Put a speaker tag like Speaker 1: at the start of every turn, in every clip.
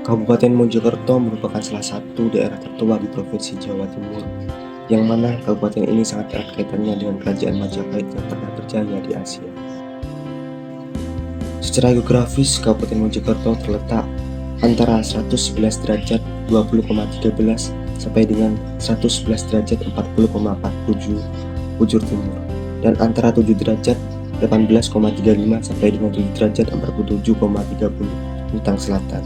Speaker 1: Kabupaten Mojokerto merupakan salah satu daerah tertua di Provinsi Jawa Timur, yang mana kabupaten ini sangat erat kaitannya dengan Kerajaan Majapahit yang pernah berjaya di Asia. Secara geografis, Kabupaten Mojokerto terletak antara 111 derajat 20,13 sampai dengan 111 derajat 40,47 bujur timur, dan antara 7 derajat 18,35 sampai dengan 7 derajat 47,30 bintang selatan.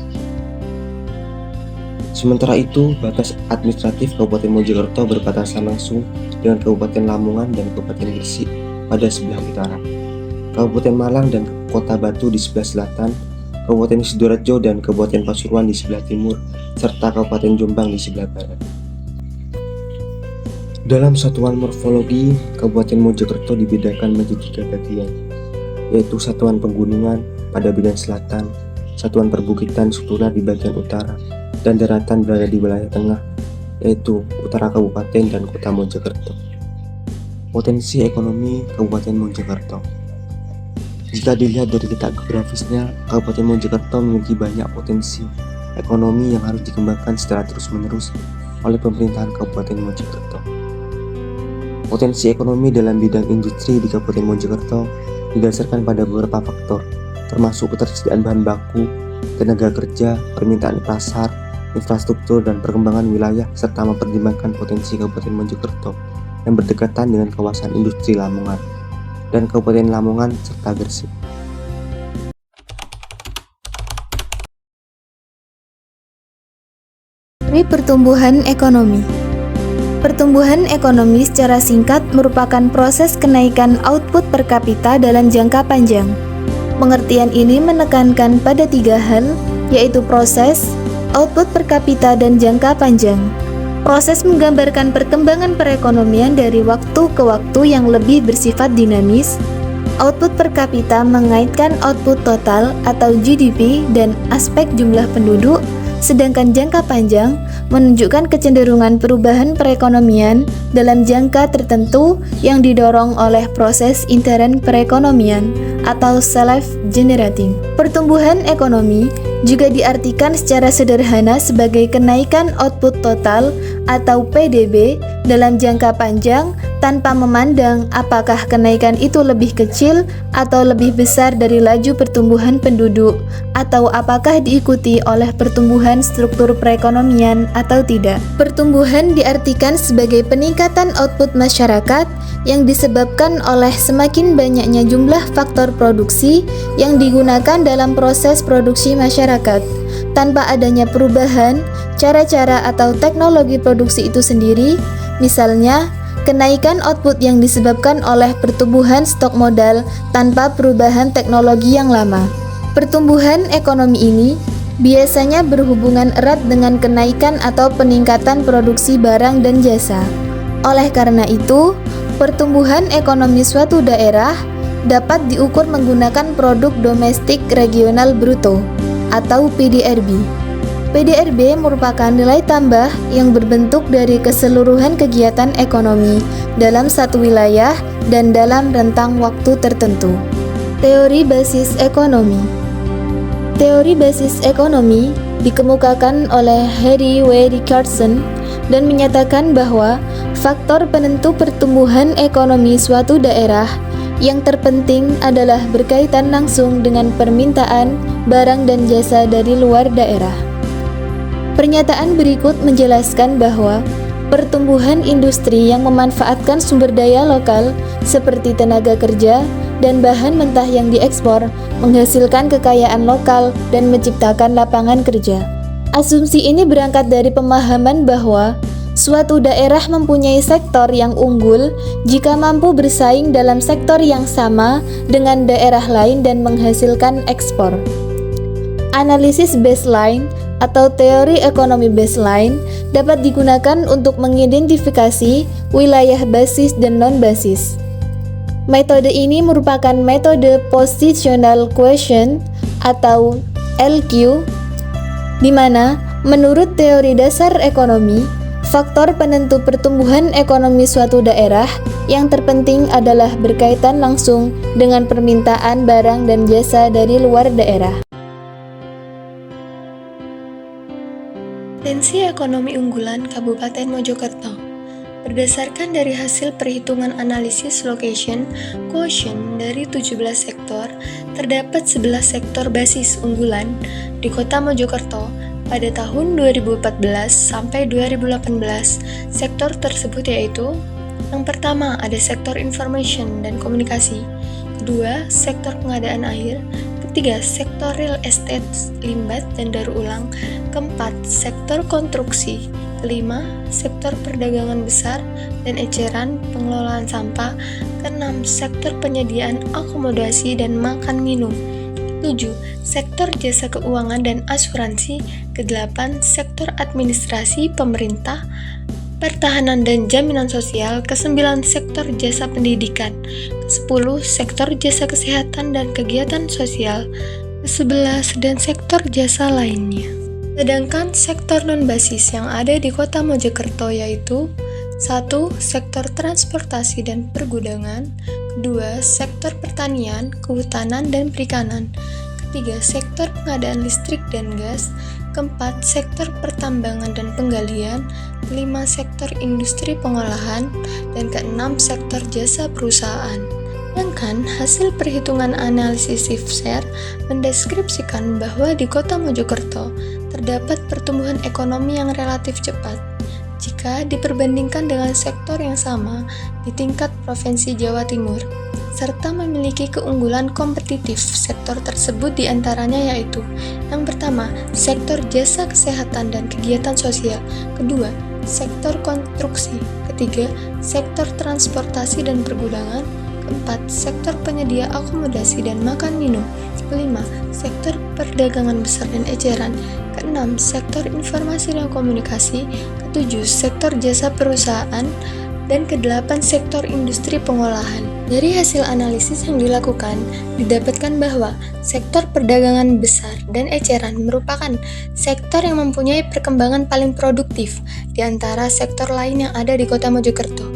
Speaker 1: Sementara itu, batas administratif Kabupaten Mojokerto berbatasan langsung dengan Kabupaten Lamongan dan Kabupaten Gresik pada sebelah utara, Kabupaten Malang dan Kota Batu di sebelah selatan, Kabupaten Sidoarjo dan Kabupaten Pasuruan di sebelah timur, serta Kabupaten Jombang di sebelah barat. Dalam satuan morfologi, Kabupaten Mojokerto dibedakan menjadi 3 bagian, yaitu satuan pegunungan pada bagian selatan, satuan perbukitan struktural di bagian utara, dan daratan berada di wilayah tengah, yaitu utara kabupaten dan kota Mojokerto. Potensi ekonomi Kabupaten Mojokerto. Jika dilihat dari letak geografisnya, Kabupaten Mojokerto memiliki banyak potensi ekonomi yang harus dikembangkan secara terus-menerus oleh pemerintahan Kabupaten Mojokerto. Potensi ekonomi dalam bidang industri di Kabupaten Mojokerto didasarkan pada beberapa faktor, termasuk ketersediaan bahan baku, tenaga kerja, permintaan pasar, infrastruktur, dan perkembangan wilayah, serta mempertimbangkan potensi Kabupaten Mojokerto yang berdekatan dengan kawasan industri Lamongan dan Kabupaten Lamongan serta Gresik.
Speaker 2: Pertumbuhan ekonomi. Pertumbuhan ekonomi secara singkat merupakan proses kenaikan output per kapita dalam jangka panjang. Pengertian ini menekankan pada 3 hal, yaitu proses, output per kapita, dan jangka panjang. Proses menggambarkan perkembangan perekonomian dari waktu ke waktu yang lebih bersifat dinamis. Output per kapita mengaitkan output total atau GDP dan aspek jumlah penduduk, sedangkan jangka panjang menunjukkan kecenderungan perubahan perekonomian dalam jangka tertentu yang didorong oleh proses intern perekonomian atau self-generating. Pertumbuhan ekonomi juga diartikan secara sederhana sebagai kenaikan output total atau PDB dalam jangka panjang tanpa memandang apakah kenaikan itu lebih kecil atau lebih besar dari laju pertumbuhan penduduk atau apakah diikuti oleh pertumbuhan struktur perekonomian atau tidak. Pertumbuhan diartikan sebagai peningkatan output masyarakat yang disebabkan oleh semakin banyaknya jumlah faktor produksi yang digunakan dalam proses produksi masyarakat, tanpa adanya perubahan cara-cara atau teknologi produksi itu sendiri. Misalnya, kenaikan output yang disebabkan oleh pertumbuhan stok modal tanpa perubahan teknologi yang lama. Pertumbuhan ekonomi ini biasanya berhubungan erat dengan kenaikan atau peningkatan produksi barang dan jasa. Oleh karena itu, pertumbuhan ekonomi suatu daerah dapat diukur menggunakan produk domestik regional bruto atau PDRB. PDRB merupakan nilai tambah yang berbentuk dari keseluruhan kegiatan ekonomi dalam satu wilayah dan dalam rentang waktu tertentu. Teori basis ekonomi. Teori basis ekonomi dikemukakan oleh Harry W. Richardson dan menyatakan bahwa faktor penentu pertumbuhan ekonomi suatu daerah yang terpenting adalah berkaitan langsung dengan permintaan barang dan jasa dari luar daerah. Pernyataan berikut menjelaskan bahwa pertumbuhan industri yang memanfaatkan sumber daya lokal seperti tenaga kerja dan bahan mentah yang diekspor menghasilkan kekayaan lokal dan menciptakan lapangan kerja. Asumsi ini berangkat dari pemahaman bahwa suatu daerah mempunyai sektor yang unggul jika mampu bersaing dalam sektor yang sama dengan daerah lain dan menghasilkan ekspor. Analisis baseline atau teori ekonomi baseline dapat digunakan untuk mengidentifikasi wilayah basis dan non-basis. Metode ini merupakan metode positional question atau LQ, di mana menurut teori dasar ekonomi, faktor penentu pertumbuhan ekonomi suatu daerah yang terpenting adalah berkaitan langsung dengan permintaan barang dan jasa dari luar daerah. Potensi ekonomi unggulan Kabupaten Mojokerto. Berdasarkan dari hasil perhitungan analisis location quotient dari 17 sektor, terdapat 11 sektor basis unggulan di Kota Mojokerto pada tahun 2014 sampai 2018. Sektor tersebut yaitu: yang pertama ada sektor information dan komunikasi, kedua sektor pengadaan air, ketiga sektor real estate, limbah dan daur ulang, keempat sektor konstruksi, kelima sektor perdagangan besar dan eceran pengelolaan sampah, keenam sektor penyediaan akomodasi dan makan minum, ketujuh sektor jasa keuangan dan asuransi, kedelapan sektor administrasi pemerintah, pertahanan dan jaminan sosial, kesembilan sektor jasa pendidikan, ke-10 sektor jasa kesehatan dan kegiatan sosial, ke-11 dan sektor jasa lainnya. Sedangkan sektor non-basis yang ada di Kota Mojokerto yaitu: 1. Sektor transportasi dan pergudangan, kedua sektor pertanian, kehutanan dan perikanan, ketiga sektor pengadaan listrik dan gas, keempat sektor pertambangan dan penggalian, kelima sektor industri pengolahan, dan keenam sektor jasa perusahaan. Sedangkan hasil perhitungan analisis SIFSER mendeskripsikan bahwa di Kota Mojokerto terdapat pertumbuhan ekonomi yang relatif cepat jika diperbandingkan dengan sektor yang sama di tingkat Provinsi Jawa Timur, serta memiliki keunggulan kompetitif. Sektor tersebut diantaranya yaitu: yang pertama, sektor jasa kesehatan dan kegiatan sosial, kedua, sektor konstruksi, ketiga, sektor transportasi dan pergudangan, keempat, sektor penyedia akomodasi dan makan minum, kelima, sektor perdagangan besar dan eceran, keenam, sektor informasi dan komunikasi, ketujuh, sektor jasa perusahaan, dan kedelapan, sektor industri pengolahan. Dari hasil analisis yang dilakukan, didapatkan bahwa sektor perdagangan besar dan eceran merupakan sektor yang mempunyai perkembangan paling produktif di antara sektor lain yang ada di Kota Mojokerto,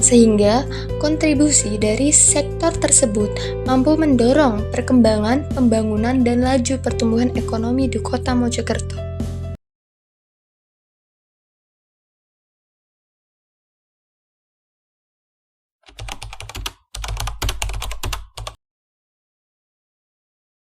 Speaker 2: sehingga kontribusi dari sektor tersebut mampu mendorong perkembangan, pembangunan, dan laju pertumbuhan ekonomi di Kota Mojokerto.